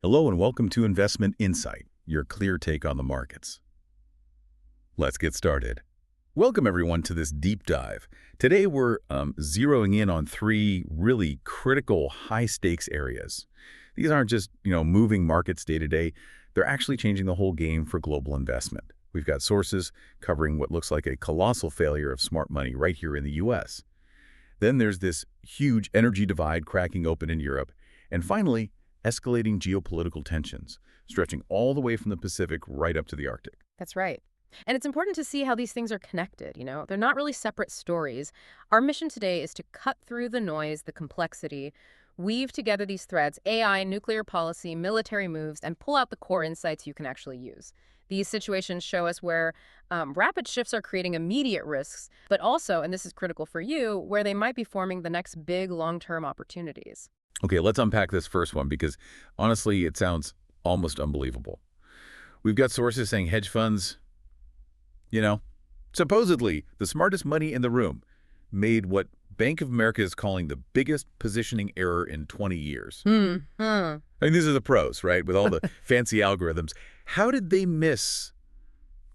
Hello and welcome to Investment Insight, your clear take on the markets. Let's get started. Welcome everyone to this deep dive. Today we're zeroing in on three really critical high-stakes areas. These aren't just, moving markets day to day. They're actually changing the whole game for global investment. We've got sources covering what looks like a colossal failure of smart money right here in the US. Then there's this huge energy divide cracking open in Europe. And finally, escalating geopolitical tensions, stretching all the way from the Pacific right up to the Arctic. That's right. And it's important to see how these things are connected, They're not really separate stories. Our mission today is to cut through the noise, the complexity, weave together these threads, AI, nuclear policy, military moves, and pull out the core insights you can actually use. These situations show us where rapid shifts are creating immediate risks, but also, and this is critical for you, where they might be forming the next big long-term opportunities. Okay, let's unpack this first one because honestly, it sounds almost unbelievable. We've got sources saying hedge funds, supposedly the smartest money in the room, made what Bank of America is calling the biggest positioning error in 20 years. I mean, these are the pros, right? With all the fancy algorithms. How did they miss,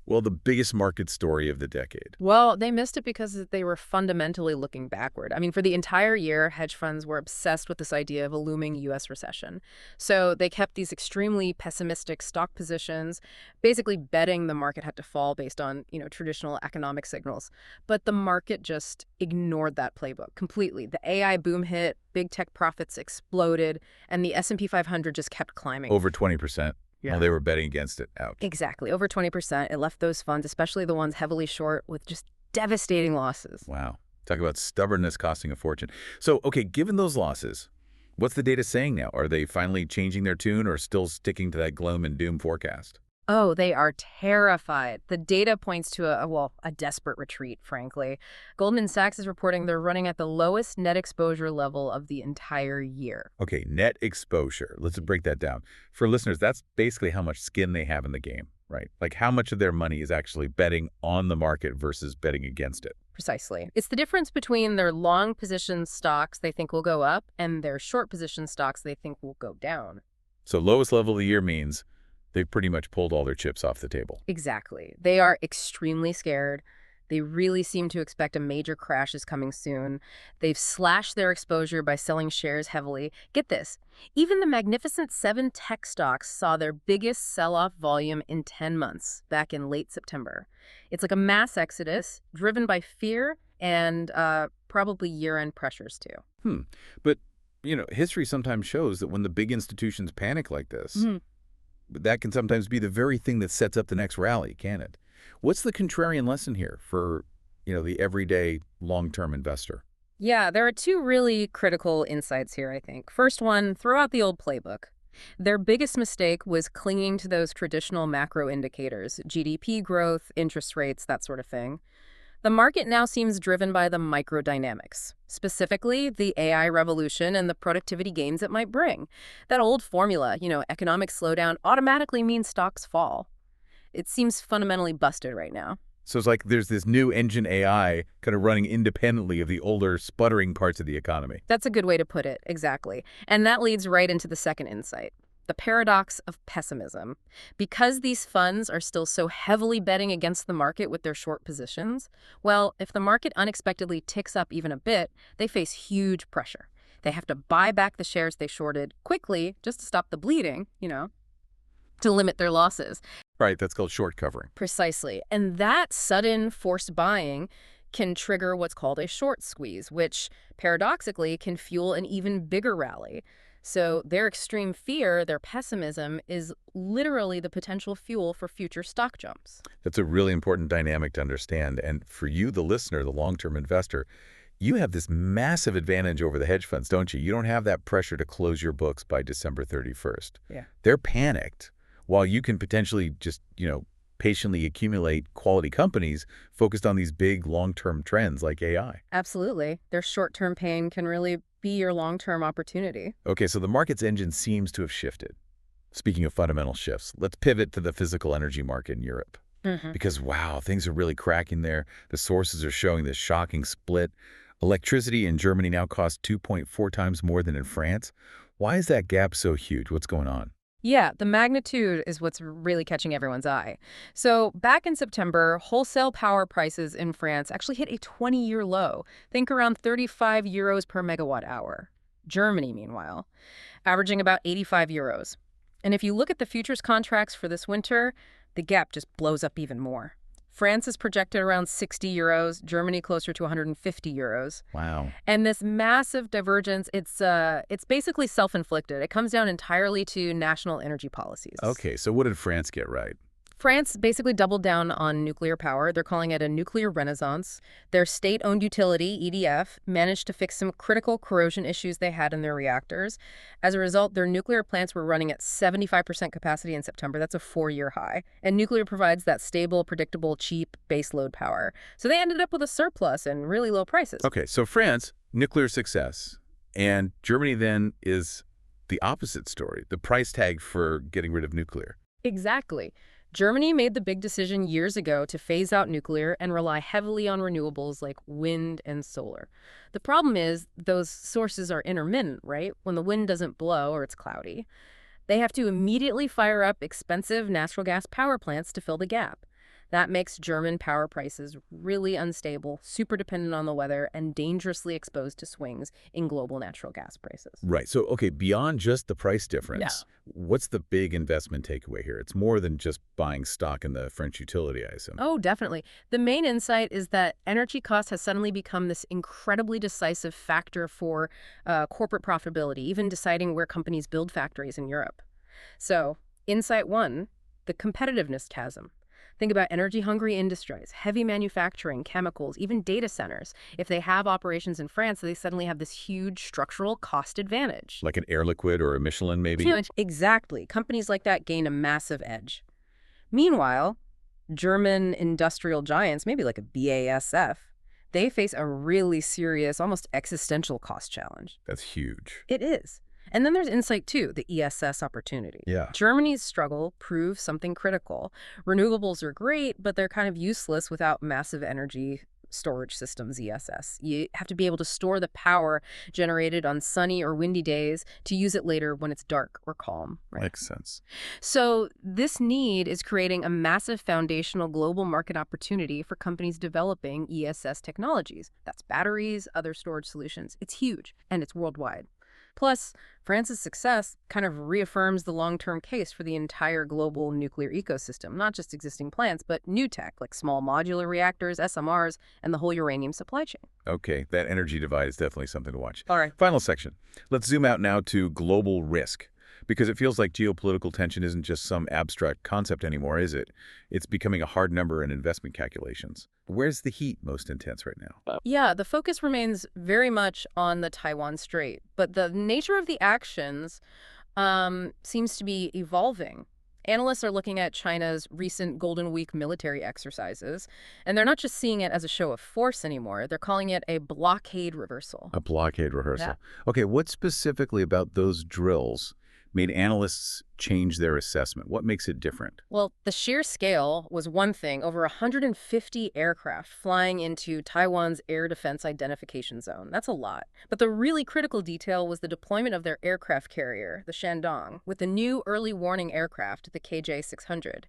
the biggest market story of the decade? Well, they missed it because they were fundamentally looking backward. I mean, for the entire year, hedge funds were obsessed with this idea of a looming U.S. recession. So they kept these extremely pessimistic stock positions, basically betting the market had to fall based on, traditional economic signals. But the market just ignored that playbook completely. The AI boom hit, big tech profits exploded, and the S&P 500 just kept climbing. Over 20%. Yeah. Well, they were betting against it. Ouch. Exactly. Over 20%. It left those funds, especially the ones heavily short, with just devastating losses. Wow. Talk about stubbornness costing a fortune. So, okay, given those losses, what's the data saying now? Are they finally changing their tune or still sticking to that gloom and doom forecast? Oh, they are terrified. The data points to a desperate retreat, frankly. Goldman Sachs is reporting they're running at the lowest net exposure level of the entire year. Okay, net exposure. Let's break that down. For listeners, that's basically how much skin they have in the game, right? Like how much of their money is actually betting on the market versus betting against it. Precisely. It's the difference between their long position stocks they think will go up and their short position stocks they think will go down. So lowest level of the year means they've pretty much pulled all their chips off the table. Exactly. They are extremely scared. They really seem to expect a major crash is coming soon. They've slashed their exposure by selling shares heavily. Get this, even the Magnificent Seven tech stocks saw their biggest sell-off volume in 10 months back in late September. It's like a mass exodus driven by fear and probably year-end pressures too. But, history sometimes shows that when the big institutions panic like this, that can sometimes be the very thing that sets up the next rally, can it? What's the contrarian lesson here for, the everyday long-term investor? Yeah, there are two really critical insights here, I think. First one, throw out the old playbook. Their biggest mistake was clinging to those traditional macro indicators, GDP growth, interest rates, that sort of thing. The market now seems driven by the microdynamics, specifically the AI revolution and the productivity gains it might bring. That old formula, economic slowdown automatically means stocks fall. It seems fundamentally busted right now. So it's like there's this new engine AI kind of running independently of the older, sputtering parts of the economy. That's a good way to put it, exactly. And that leads right into the second insight. The paradox of pessimism. Because these funds are still so heavily betting against the market with their short positions, well, if the market unexpectedly ticks up even a bit, they face huge pressure. They have to buy back the shares they shorted quickly just to stop the bleeding, to limit their losses. Right, that's called short covering. Precisely. And that sudden forced buying can trigger what's called a short squeeze, which paradoxically can fuel an even bigger rally. So their extreme fear, their pessimism, is literally the potential fuel for future stock jumps. That's a really important dynamic to understand. And for you, the listener, the long-term investor, you have this massive advantage over the hedge funds, don't you? You don't have that pressure to close your books by December 31st. Yeah. They're panicked, while you can potentially just, patiently accumulate quality companies focused on these big long-term trends like AI. Absolutely. Their short-term pain can really be your long-term opportunity. Okay, so the market's engine seems to have shifted. Speaking of fundamental shifts, let's pivot to the physical energy market in Europe. Because, wow, things are really cracking there. The sources are showing this shocking split. Electricity in Germany now costs 2.4 times more than in France. Why is that gap so huge? What's going on? Yeah, the magnitude is what's really catching everyone's eye. So, back in September, wholesale power prices in France actually hit a 20-year low. Think around 35 euros per megawatt hour. Germany, meanwhile, averaging about 85 euros. And if you look at the futures contracts for this winter, the gap just blows up even more. France is projected around 60 euros, Germany closer to 150 euros. Wow. And this massive divergence, it's basically self-inflicted. It comes down entirely to national energy policies. Okay, so what did France get right? France basically doubled down on nuclear power. They're calling it a nuclear renaissance. Their state-owned utility, EDF, managed to fix some critical corrosion issues they had in their reactors. As a result, their nuclear plants were running at 75% capacity in September. That's a 4-year high. And nuclear provides that stable, predictable, cheap baseload power. So they ended up with a surplus and really low prices. Okay, so France, nuclear success. And Germany then is the opposite story, the price tag for getting rid of nuclear. Exactly. Germany made the big decision years ago to phase out nuclear and rely heavily on renewables like wind and solar. The problem is those sources are intermittent, right? When the wind doesn't blow or it's cloudy, they have to immediately fire up expensive natural gas power plants to fill the gap. That makes German power prices really unstable, super dependent on the weather, and dangerously exposed to swings in global natural gas prices. Right. So, okay, beyond just the price Yeah. difference, what's the big investment takeaway here? It's more than just buying stock in the French utility, I assume. Oh, definitely. The main insight is that energy cost has suddenly become this incredibly decisive factor for corporate profitability, even deciding where companies build factories in Europe. So, insight one, the competitiveness chasm. Think about energy-hungry industries, heavy manufacturing, chemicals, even data centers. If they have operations in France, they suddenly have this huge structural cost advantage. Like an Air Liquide or a Michelin, maybe? Yeah, exactly. Companies like that gain a massive edge. Meanwhile, German industrial giants, maybe like a BASF, they face a really serious, almost existential cost challenge. That's huge. It is. And then there's insight two, the ESS opportunity. Yeah. Germany's struggle proves something critical. Renewables are great, but they're kind of useless without massive energy storage systems, ESS. You have to be able to store the power generated on sunny or windy days to use it later when it's dark or calm. Right? Makes sense. So this need is creating a massive foundational global market opportunity for companies developing ESS technologies. That's batteries, other storage solutions. It's huge, and it's worldwide. Plus, France's success kind of reaffirms the long-term case for the entire global nuclear ecosystem, not just existing plants, but new tech like small modular reactors, SMRs, and the whole uranium supply chain. Okay, that energy divide is definitely something to watch. All right. Final section. Let's zoom out now to global risk, because it feels like geopolitical tension isn't just some abstract concept anymore, is it? It's becoming a hard number in investment calculations. Where's the heat most intense right now? Yeah, the focus remains very much on the Taiwan Strait, but the nature of the actions seems to be evolving. Analysts are looking at China's recent Golden Week military exercises, and they're not just seeing it as a show of force anymore. They're calling it a blockade reversal. A blockade rehearsal. Yeah. Okay, what specifically about those drills made analysts change their assessment? What makes it different? Well, the sheer scale was one thing, over 150 aircraft flying into Taiwan's air defense identification zone. That's a lot. But the really critical detail was the deployment of their aircraft carrier, the Shandong, with the new early warning aircraft, the KJ-600.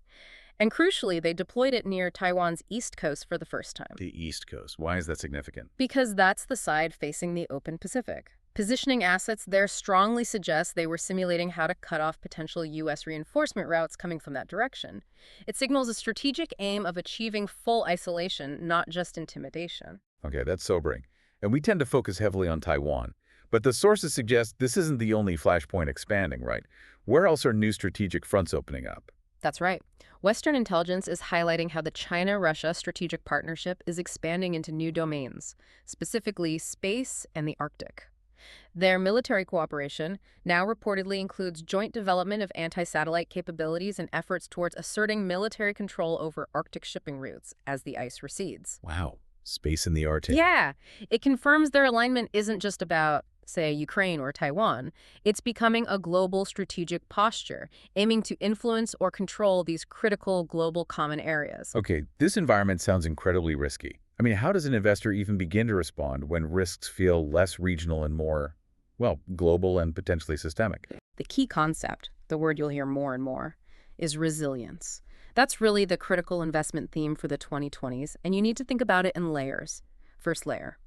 And crucially, they deployed it near Taiwan's east coast for the first time. The East Coast. Why is that significant? Because that's the side facing the open Pacific. Positioning assets there strongly suggests they were simulating how to cut off potential U.S. reinforcement routes coming from that direction. It signals a strategic aim of achieving full isolation, not just intimidation. Okay, that's sobering. And we tend to focus heavily on Taiwan. But the sources suggest this isn't the only flashpoint expanding, right? Where else are new strategic fronts opening up? That's right. Western intelligence is highlighting how the China-Russia strategic partnership is expanding into new domains, specifically space and the Arctic. Their military cooperation now reportedly includes joint development of anti-satellite capabilities and efforts towards asserting military control over Arctic shipping routes as the ice recedes. Wow, space in the Arctic. Yeah, it confirms their alignment isn't just about, say, Ukraine or Taiwan. It's becoming a global strategic posture, aiming to influence or control these critical global common areas. Okay, this environment sounds incredibly risky. I mean, how does an investor even begin to respond when risks feel less regional and more, well, global and potentially systemic? The key concept, the word you'll hear more and more, is resilience. That's really the critical investment theme for the 2020s, and you need to think about it in layers. First layer,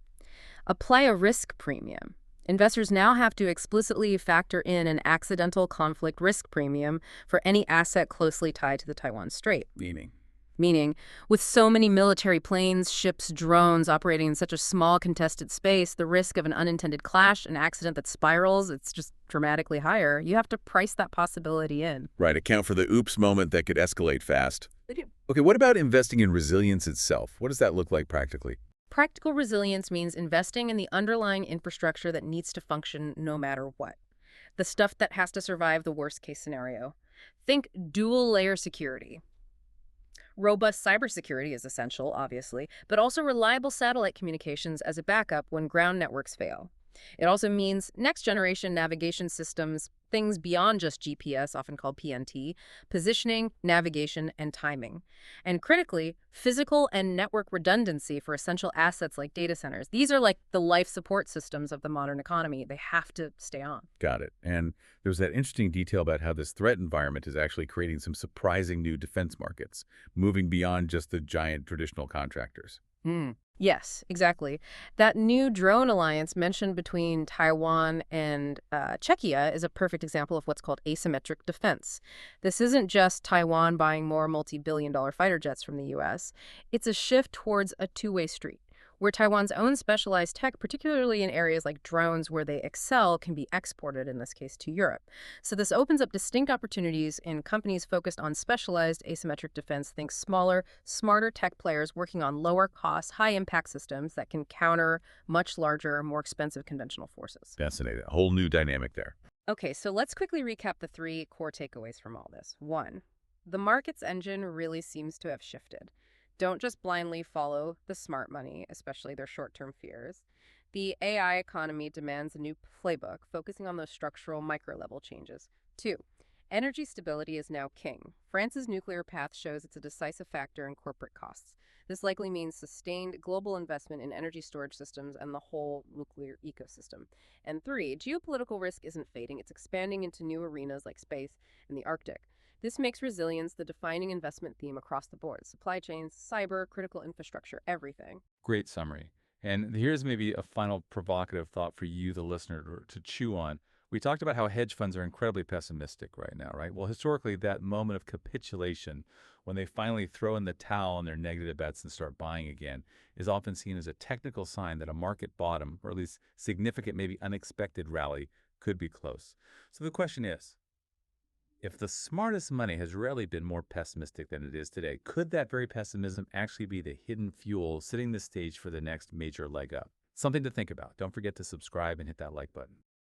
apply a risk premium. Investors now have to explicitly factor in an accidental conflict risk premium for any asset closely tied to the Taiwan Strait. Meaning? Meaning, with so many military planes, ships, drones operating in such a small contested space, the risk of an unintended clash, an accident that spirals, it's just dramatically higher. You have to price that possibility in. Right, account for the oops moment that could escalate fast. They do. Okay, what about investing in resilience itself? What does that look like practically? Practical resilience means investing in the underlying infrastructure that needs to function no matter what. The stuff that has to survive the worst case scenario. Think dual layer security. Robust cybersecurity is essential, obviously, but also reliable satellite communications as a backup when ground networks fail. It also means next-generation navigation systems, things beyond just GPS, often called PNT, positioning, navigation, and timing. And critically, physical and network redundancy for essential assets like data centers. These are like the life support systems of the modern economy. They have to stay on. Got it. And there's that interesting detail about how this threat environment is actually creating some surprising new defense markets, moving beyond just the giant traditional contractors. Yes, exactly. That new drone alliance mentioned between Taiwan and Czechia is a perfect example of what's called asymmetric defense. This isn't just Taiwan buying more multi-billion-dollar fighter jets from the U.S. It's a shift towards a two-way street, where Taiwan's own specialized tech, particularly in areas like drones where they excel, can be exported, in this case, to Europe. So this opens up distinct opportunities in companies focused on specialized asymmetric defense. Think smaller, smarter tech players working on lower-cost, high-impact systems that can counter much larger, more expensive conventional forces. Fascinating. A whole new dynamic there. Okay, so let's quickly recap the three core takeaways from all this. One, the market's engine really seems to have shifted. Don't just blindly follow the smart money, especially their short-term fears. The AI economy demands a new playbook, focusing on those structural micro-level changes. Two, energy stability is now king. France's nuclear path shows it's a decisive factor in corporate costs. This likely means sustained global investment in energy storage systems and the whole nuclear ecosystem. And three, geopolitical risk isn't fading. It's expanding into new arenas like space and the Arctic. This makes resilience the defining investment theme across the board. Supply chains, cyber, critical infrastructure, everything. Great summary. And here's maybe a final provocative thought for you, the listener, to chew on. We talked about how hedge funds are incredibly pessimistic right now, right? Well, historically, that moment of capitulation, when they finally throw in the towel on their negative bets and start buying again, is often seen as a technical sign that a market bottom, or at least significant, maybe unexpected rally, could be close. So the question is, if the smartest money has rarely been more pessimistic than it is today, could that very pessimism actually be the hidden fuel setting the stage for the next major leg up? Something to think about. Don't forget to subscribe and hit that like button.